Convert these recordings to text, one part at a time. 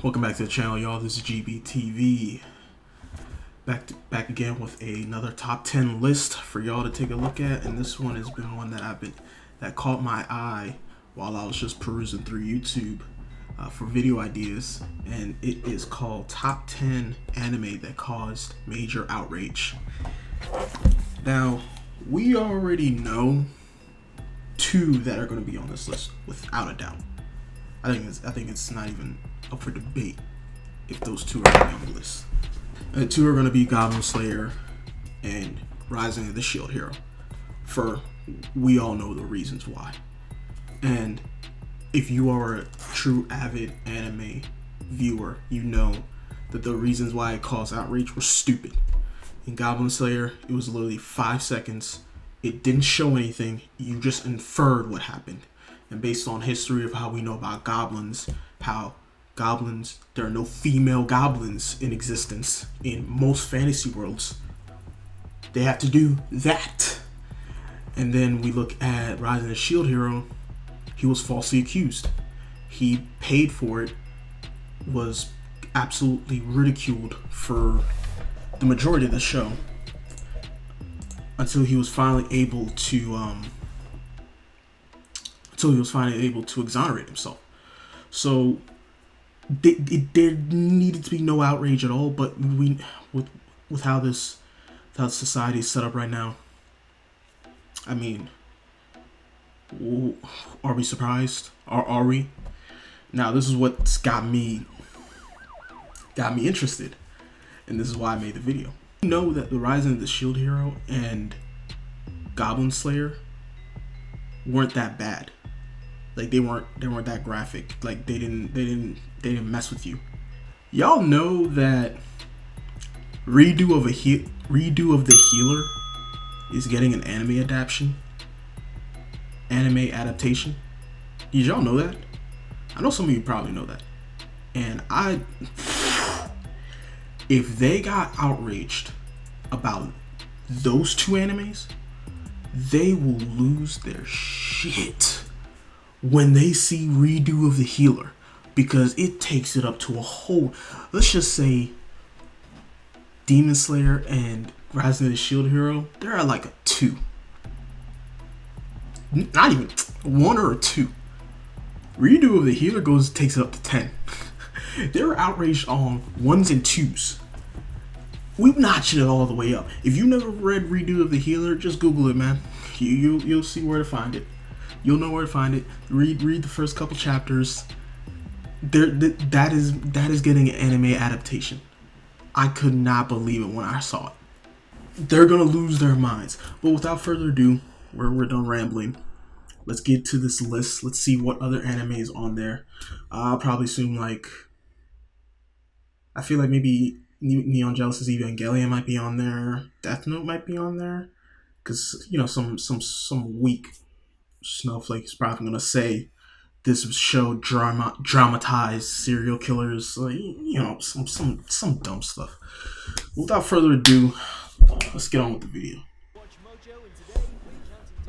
Welcome back to the channel, y'all. This is GBTV. Back again with another top 10 list for y'all to take a look at, and this one has been one that caught my eye while I was just perusing through YouTube for video ideas, and it is called Top 10 Anime That Caused Major Outrage. Now, we already know two that are going to be on this list without a doubt. I think it's not even up for debate if those two are going to be on the list. And the two are going to be Goblin Slayer and Rising of the Shield Hero. For we all know the reasons why. And if you are a true avid anime viewer, you know that the reasons why it caused outrage were stupid. In Goblin Slayer, it was literally 5 seconds. It didn't show anything. You just inferred what happened. And based on history of how we know about goblins, there are no female goblins in existence in most fantasy worlds. They have to do that. And then we look at Rising of the Shield Hero. He was falsely accused. He paid for it, was absolutely ridiculed for the majority of the show until he was finally able to exonerate himself. So there needed to be no outrage at all, but with how society is set up right now, I mean, are we surprised? Are we? Now, this is what's got me interested, and this is why I made the video. You know that the Rising of the Shield Hero and Goblin Slayer weren't that bad. Like they weren't that graphic. Like they didn't mess with you. Y'all know that redo of the Healer is getting an anime adaptation. Did y'all know that? I know some of you probably know that. And if they got outraged about those two animes, they will lose their shit when they see redo of the Healer, because it takes it up to a whole, let's just say Demon Slayer and Rising of the Shield Hero, they're at like a 2. Not even 1 or a 2. Redo of the Healer takes it up to 10. They're outraged on 1s and 2s. We've notched it all the way up. If you never read Redo of the Healer, just Google it, man. You'll see where to find it. You'll know where to find it. Read the first couple chapters. That is getting an anime adaptation. I could not believe it when I saw it. They're gonna lose their minds. But without further ado, we're done rambling. Let's get to this list. Let's see what other anime is on there. I'll probably assume I feel like maybe Neon Genesis Evangelion might be on there. Death Note might be on there. Because, you know, some weak snowflake is probably gonna say this show dramatized serial killers, you know, some dumb stuff. Without further ado, let's get on with the video.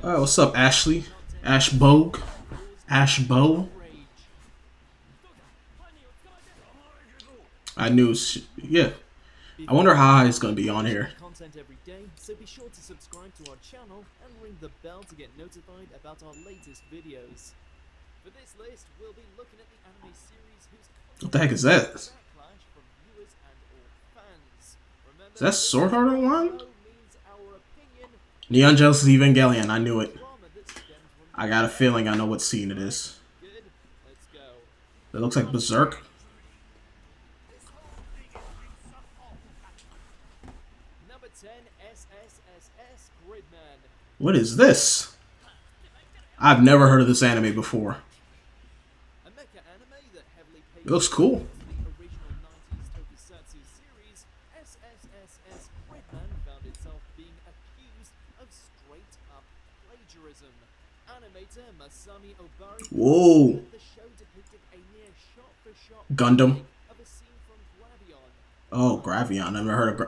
Alright, what's up, Ashley? Ash Bow? I knew, yeah. I wonder how high it's gonna be on here. Every day, so be sure to subscribe to our channel and ring the bell to get notified about our latest videos. For this list, we'll be looking at the anime series whose What the heck is that? backlash from viewers and all fans. Remember, Is that Sword Art Online? Neon Genesis Evangelion, I knew it. I got a feeling I know what scene it is. It looks like Berserk. What is this? I've never heard of this anime before. It looks cool. Whoa. Gundam. Oh, Gravion.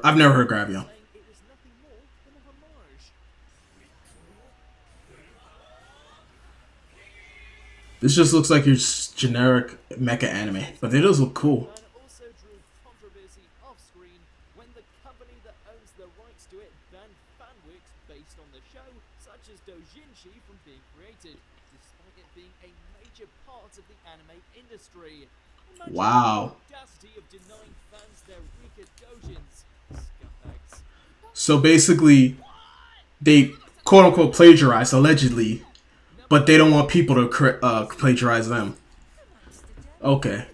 I've never heard of Gravion. This just looks like your generic mecha anime, but it does look cool. major part of the anime industry. Imagine Wow. the audacity of denying fans their Rika Dojins. Scumbags. So basically, they quote unquote plagiarized allegedly, but they don't want people to plagiarize them. Okay.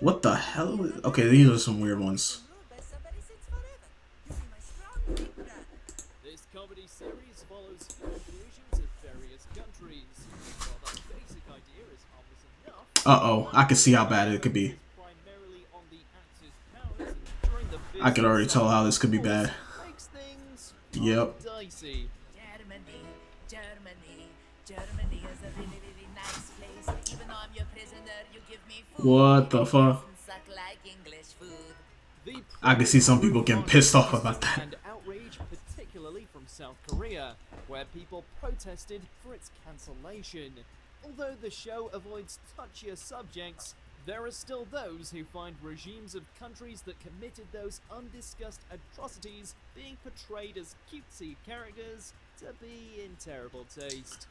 What the hell? Okay, these are some weird ones. This comedy series follows hero versions of various countries. While that basic idea is harmless enough, Uh-oh, I can see how bad it could be. primarily on the actor's powers during the I can already business tell how side, this could be of course, bad. makes things Yep. dicey. Germany is a really, really nice place. Even though I'm your prisoner, you give me food. What the fuck? Doesn't suck like English food. The I can see some people getting pissed off about that. And outrage, particularly from South Korea, where people protested for its cancellation. Although the show avoids touchier subjects, there are still those who find regimes of countries that committed those undiscussed atrocities being portrayed as cutesy characters to be in terrible taste.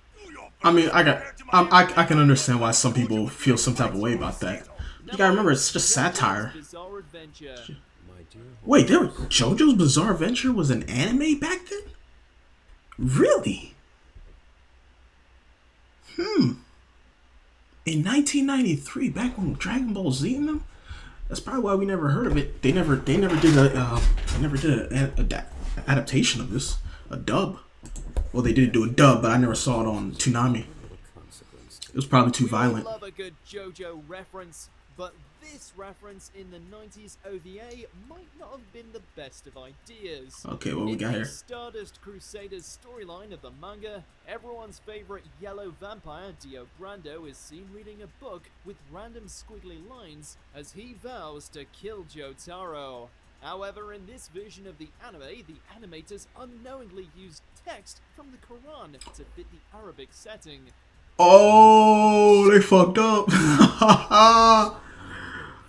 I mean, I can understand why some people feel some type of way about that. You gotta remember, it's just satire. Bizarre Adventure. Wait, JoJo's Bizarre Adventure was an anime back then? Really? In 1993, back when Dragon Ball Z and them. That's probably why we never heard of it. They never did an adaptation of this, a dub. Well, they did do a dub, but I never saw it on Toonami. It was probably too violent. We love a good JoJo reference, but this reference in the 90s OVA might not have been the best of ideas. Okay, what we In got the here? Stardust Crusaders storyline of the manga, everyone's favorite yellow vampire, Dio Brando, is seen reading a book with random squiggly lines as he vows to kill Jotaro. However, in this version of the anime, the animators unknowingly used text from the Quran to fit the Arabic setting. Oh, they fucked up.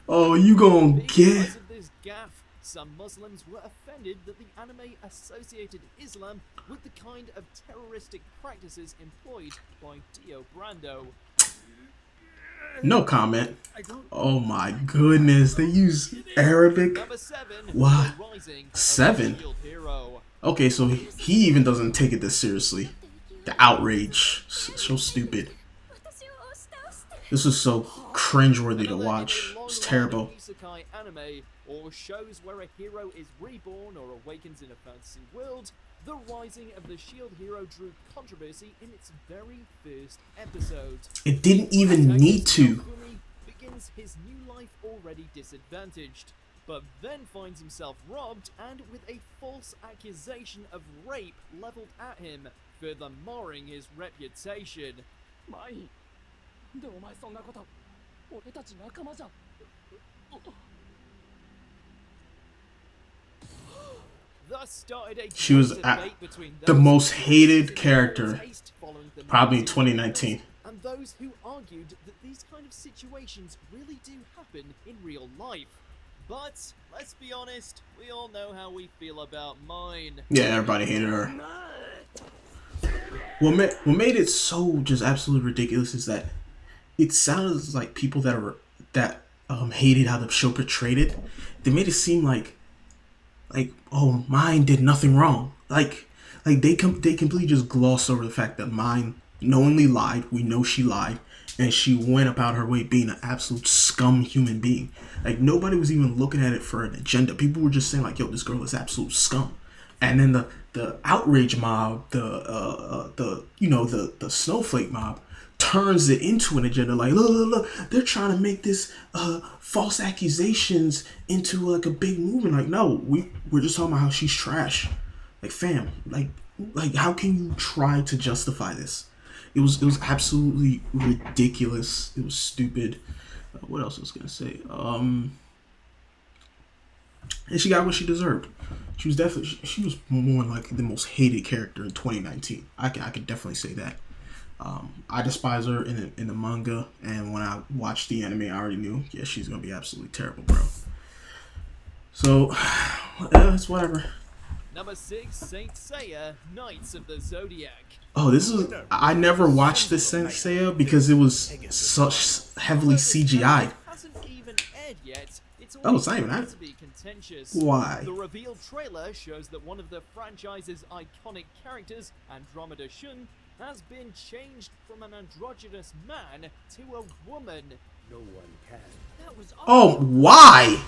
Oh, you gonna Because get... of this gaffe, some Muslims were offended that the anime associated Islam with the kind of terroristic practices employed by Dio Brando. No comment. Oh my goodness, they use Arabic? Number 7, What? The Rising of the 7? Shield Hero. Okay, so he even doesn't take it this seriously. The outrage. So stupid. This is so cringeworthy to Another watch. in a long It's line terrible. of isekai anime, or shows where a hero is reborn or awakens in a fantasy world, The Rising of the Shield Hero drew controversy in its very first episode. It didn't even need to. Takumi begins his new life already disadvantaged, but then finds himself robbed and with a false accusation of rape leveled at him, further marring his reputation. でお前そんなこと俺たち仲間じゃん Thus started a She was debate between the those most who hated praised character taste following the probably in movie 2019. and those who argued that these kind of situations really do happen in real life. But let's be honest, we all know how we feel about mine. Yeah, everybody hated her. What made it so just absolutely ridiculous is that it sounded like people that hated how the show portrayed it. They made it seem like oh, mine did nothing wrong. Like they completely just glossed over the fact that mine knowingly lied. We know she lied, and she went about her way being an absolute scum human being. Like nobody was even looking at it for an agenda. People were just saying like, yo, this girl is absolute scum. And then the outrage mob, the snowflake mob turns it into an agenda. Like, look, they're trying to make this false accusations into like a big movement. Like, no, we're just talking about how she's trash. Like, fam, like how can you try to justify this? It was absolutely ridiculous. It was stupid. What else was I gonna say? And she got what she deserved. She was more like the most hated character in 2019. I could definitely say that. I despise her in the manga, and when I watched the anime, I already knew, yeah, she's gonna be absolutely terrible, bro. So, it's whatever. Number 6, Saint Seiya, Knights of the Zodiac. Oh, this is. I never watched this Saint Seiya because it was such heavily Although this CGI. anime hasn't even aired yet, it's Oh, it's not already even begun out? to be contentious. Why? The reveal trailer shows that one of the franchise's iconic characters, Andromeda Shun, has been changed from an androgynous man to a woman. No one can. That was Oh, why?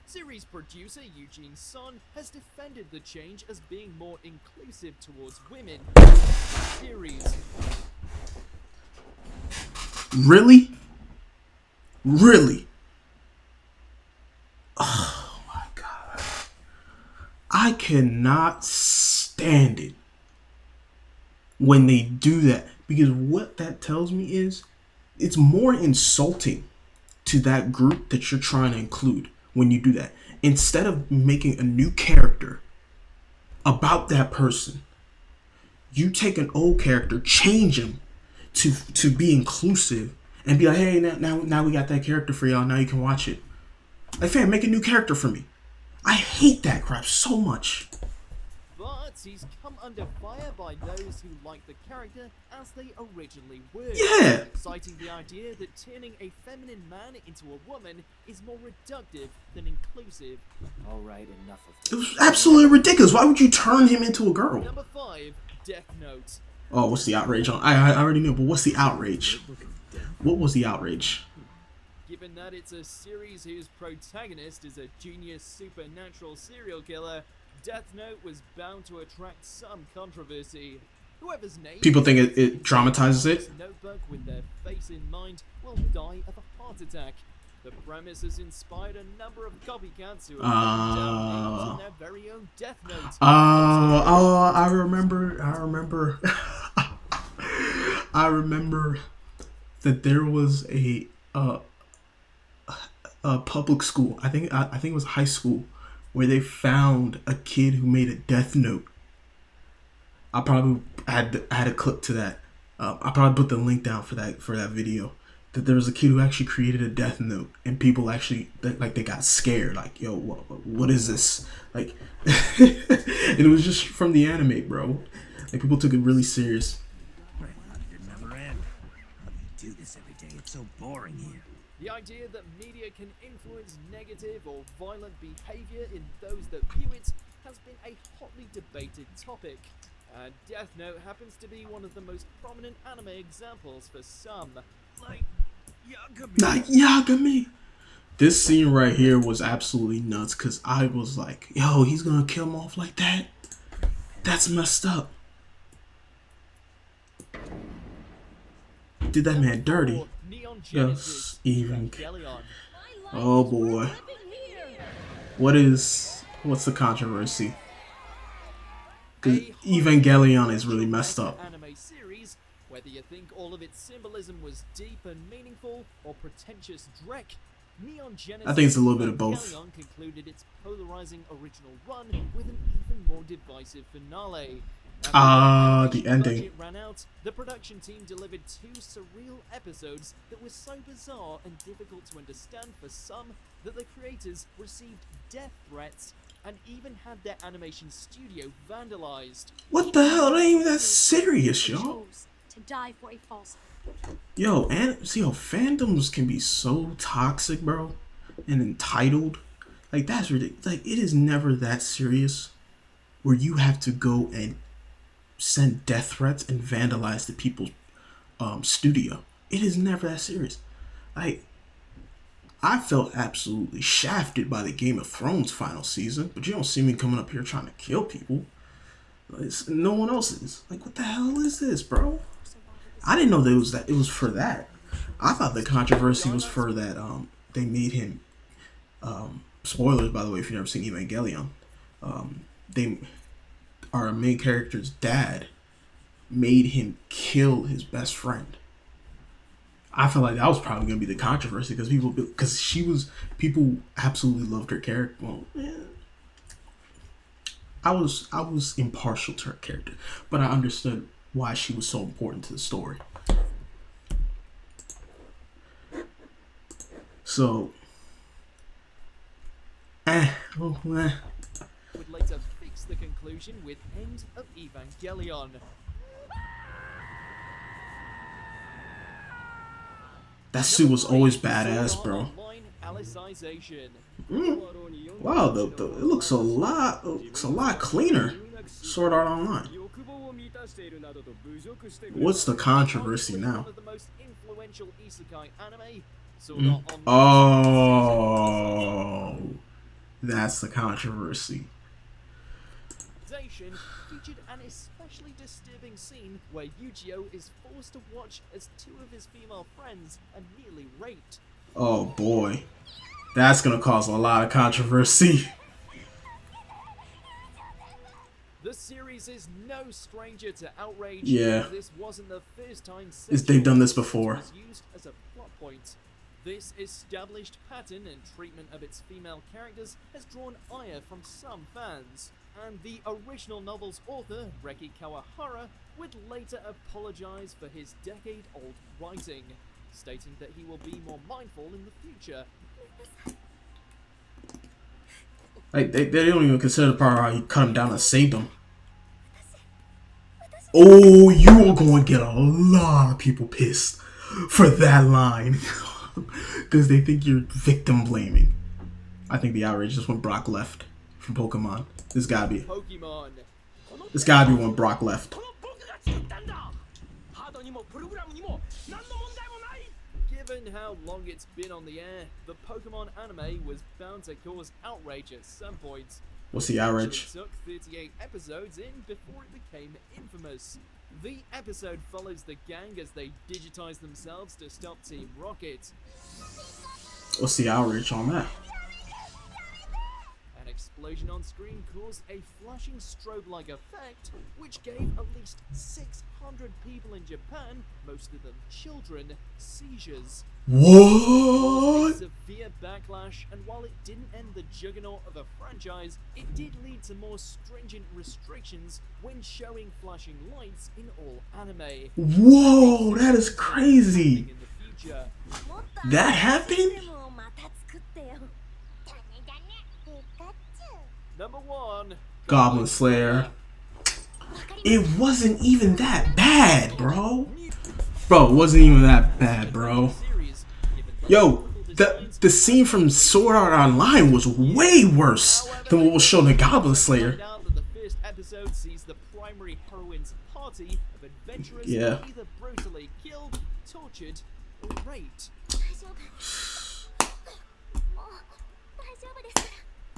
Series producer Eugene Son has defended the change as being more inclusive towards women in the series. Really? Really? Oh my god. I cannot stand it when they do that, because what that tells me is it's more insulting to that group that you're trying to include when you do that. Instead of making a new character about that person, you take an old character, change him to be inclusive, and be like, hey, now we got that character for y'all. Now you can watch it. Like, fam, make a new character for me. I hate that crap so much. But he's come under fire by those who like the character as they originally were. Yeah. Citing the idea that turning a feminine man into a woman is more reductive than inclusive. All right, enough of It this. was absolutely ridiculous. Why would you turn him into a girl? Number 5, Death Note. Oh, what's the outrage on? I already knew, but what's the outrage? What was the outrage? Given that it's a series whose protagonist is a genius supernatural serial killer, Death Note was bound to attract some controversy. Whoever's name People think it dramatizes it. Notebook with their face in mind will die of a heart attack. The premise has inspired a number of copycats who have written down names in their very own Death Note. I remember. I remember that there was a public school. I think it was high school, where they found a kid who made a Death Note. I probably had a clip to that. I probably put the link down for that video. That there was a kid who actually created a Death Note, and people actually they got scared. Like, yo, what is this? Like, and it was just from the anime, bro. Like, people took it really serious. It never end. You do this every day. It's so boring here. The idea that media can influence negative or violent behavior in those that view it has been a hotly debated topic. And Death Note happens to be one of the most prominent anime examples for some. Like Yagami. Like, Yagami. This scene right here was absolutely nuts, because I was like, yo, he's gonna kill him off like that? That's messed up. Did that man dirty. Or Neon Yes, Genesis even. Evangelion. Oh boy. What's the controversy? 'Cause Evangelion is really messed up. Anime series, whether you think all of its symbolism was deep and meaningful or pretentious dreck, Neon Genesis I think it's a little bit of both. Evangelion concluded its polarizing original run with an even more divisive finale. After the ending. budget ran out, the production team delivered 2 surreal episodes that were so bizarre and difficult to understand for some that the creators received death threats and even had their animation studio vandalized. What the hell? It ain't even that serious, y'all. chose to die for a falsehood. Yo, and see how fandoms can be so toxic, bro, and entitled. Like, that's ridiculous. Like, it is never that serious where you have to go and send death threats and vandalize the people's studio. It is never that serious. Like, I felt absolutely shafted by the Game of Thrones final season, but you don't see me coming up here trying to kill people. No one else is. Like, what the hell is this, bro? I didn't know that it was for that. I thought the controversy was for that they made him spoilers, by the way, if you've never seen Evangelion. Our main character's dad made him kill his best friend. I felt like that was probably gonna be the controversy because people absolutely loved her character. Well, yeah. I was impartial to her character, but I understood why she was so important to the story. So, Would later fix conclusion with End of Evangelion. That suit was always Number three, badass, Sword bro. Art Online Alicization. Wow, it looks a lot cleaner. Sword Art Online. What's the controversy now? One of the most influential isekai anime, Sword Art Online. Oh, that's the controversy. Featured an especially disturbing scene where Yu-Gi-Oh is forced to watch as two of his female friends are nearly raped. Oh boy, that's gonna cause a lot of controversy. The series is no stranger to outrage. Yeah. This wasn't the first time They've done this before. was used as a plot point. This established pattern and treatment of its female characters has drawn ire from some fans, and the original novel's author, Reki Kawahara, would later apologize for his decade-old writing, stating that he will be more mindful in the future. Like they don't even consider the part how he cut him down and saved him. Oh, you are going to get a lot of people pissed for that line. Because they think you're victim blaming. I think the outrage is when Brock left from Pokemon. This gotta be when Brock left. Given how long it's been on the air, the Pokemon anime was bound to cause outrage at some point. What's the outrage? It took 38 episodes in before it became infamous. The episode follows the gang as they digitize themselves to stop Team Rocket. What's the outrage on that? An explosion on screen caused a flashing strobe-like effect, which gave at least 600 people in Japan, most of them children, seizures. What? Severe backlash, and while it didn't end the juggernaut of a franchise, it did lead to more stringent restrictions when showing flashing lights in all anime. Whoa, that is crazy. In the future. That happened? Number 1. Goblin Slayer. It wasn't even that bad, bro. Bro, it wasn't even that bad, bro. Yo, the scene from Sword Art Online was way worse than what was shown in Goblin Slayer. The first episode sees the primary heroine's party of adventurers Yeah. either brutally killed, tortured, or raped.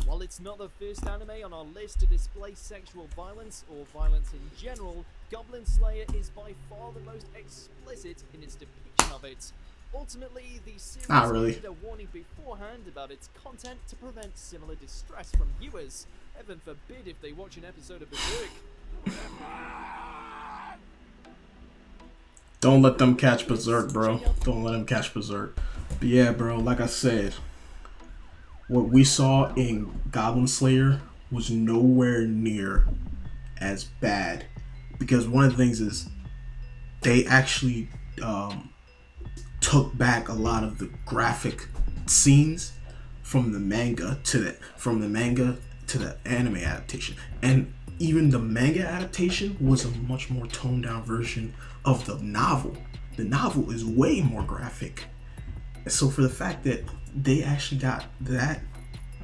While it's not the first anime on our list to display sexual violence or violence in general, Goblin Slayer is by far the most explicit in its depiction of it. Ultimately, the series Not really. needed a warning beforehand about its content to prevent similar distress from viewers. Heaven forbid if they watch an episode of Berserk. Don't let them catch Berserk, bro. Don't let them catch Berserk. But yeah, bro, like I said, what we saw in Goblin Slayer was nowhere near as bad. Because one of the things is they actually took back a lot of the graphic scenes from the manga to the anime adaptation. And even the manga adaptation was a much more toned down version of the novel. The novel is way more graphic. So for the fact that they actually got that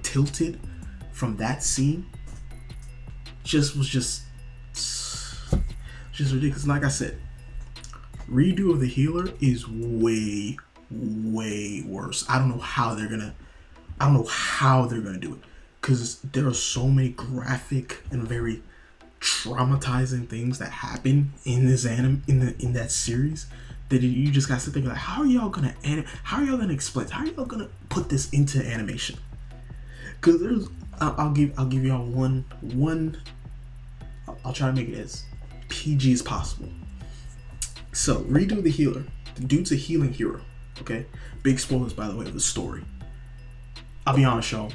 tilted from that scene was just ridiculous. Like I said, redo of the healer is way worse. I don't know how they're gonna do it, because there are so many graphic and very traumatizing things that happen in this in that series that you just gotta sit there like, how are y'all gonna explain? How are y'all gonna put this into animation? Because I'll give y'all one. I'll try to make it as PG as possible. So, redo the healer. The dude's a healing hero. Okay, big spoilers by the way of the story. I'll be honest, y'all.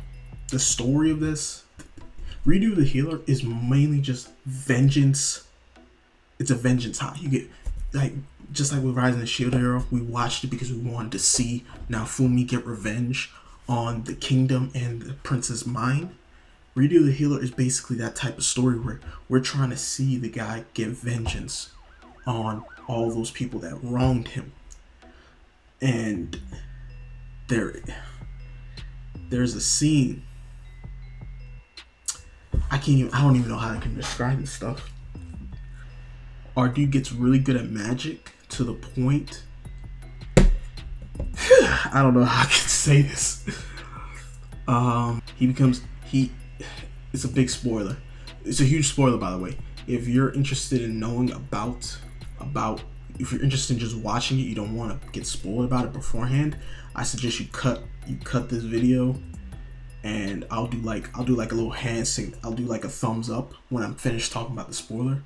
The story of this redo the healer is mainly just vengeance. It's a vengeance high. You get just like with Rising the Shield Hero, we watched it because we wanted to see Naofumi get revenge on the kingdom and the prince's mind. Radio the Healer is basically that type of story where we're trying to see the guy get vengeance on all those people that wronged him. And there's a scene. I don't even know how I can describe this stuff. Our dude gets really good at magic to the point. I don't know how I can say this. It's a big spoiler. It's a huge spoiler, by the way. If you're interested in knowing about, if you're interested in just watching it, you don't want to get spoiled about it beforehand, I suggest you cut this video, and I'll do like a little hand sync. I'll do like a thumbs up when I'm finished talking about the spoiler.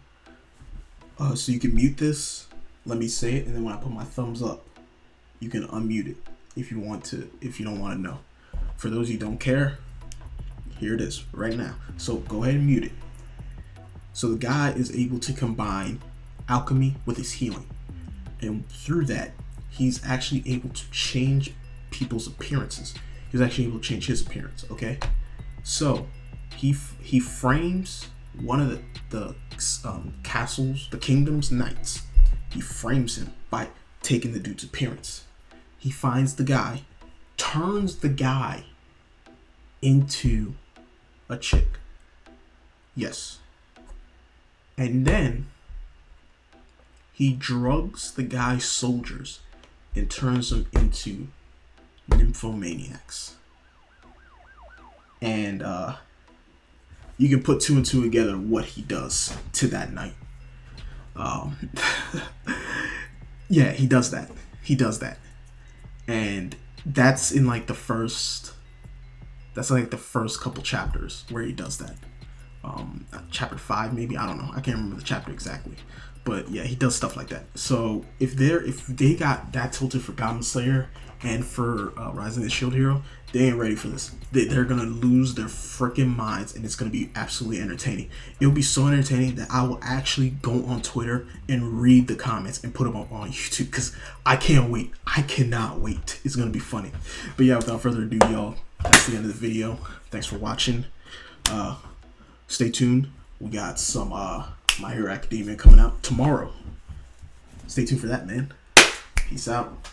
So you can mute this, let me say it, and then when I put my thumbs up, you can unmute it if you want to, if you don't want to know. For those of you who don't care, here it is right now. So go ahead and mute it. So the guy is able to combine alchemy with his healing. And through that, he's actually able to change people's appearances. He was actually able to change his appearance, okay? So he frames one of the castles, the kingdom's knights. He frames him by taking the dude's appearance. He finds the guy, turns the guy into a chick. Yes. And then he drugs the guy's soldiers and turns them into nymphomaniacs. And you can put two and two together what he does to that knight. Yeah, he does that. He does that. And that's in like the first couple chapters where he does that. Chapter 5 maybe, I don't know, I can't remember the chapter exactly, but yeah, he does stuff like that. So if they got that tilted for Goblin Slayer and for Rising of the Shield Hero, they ain't ready for this. They're gonna lose their freaking minds, and it's gonna be absolutely entertaining. It'll be so entertaining that I will actually go on Twitter and read the comments and put them up on YouTube, because I can't wait. I cannot wait. It's gonna be funny. But yeah, without further ado, y'all, that's the end of the video. Thanks for watching. Stay tuned. We got some My Hero Academia coming out tomorrow. Stay tuned for that, man. Peace out.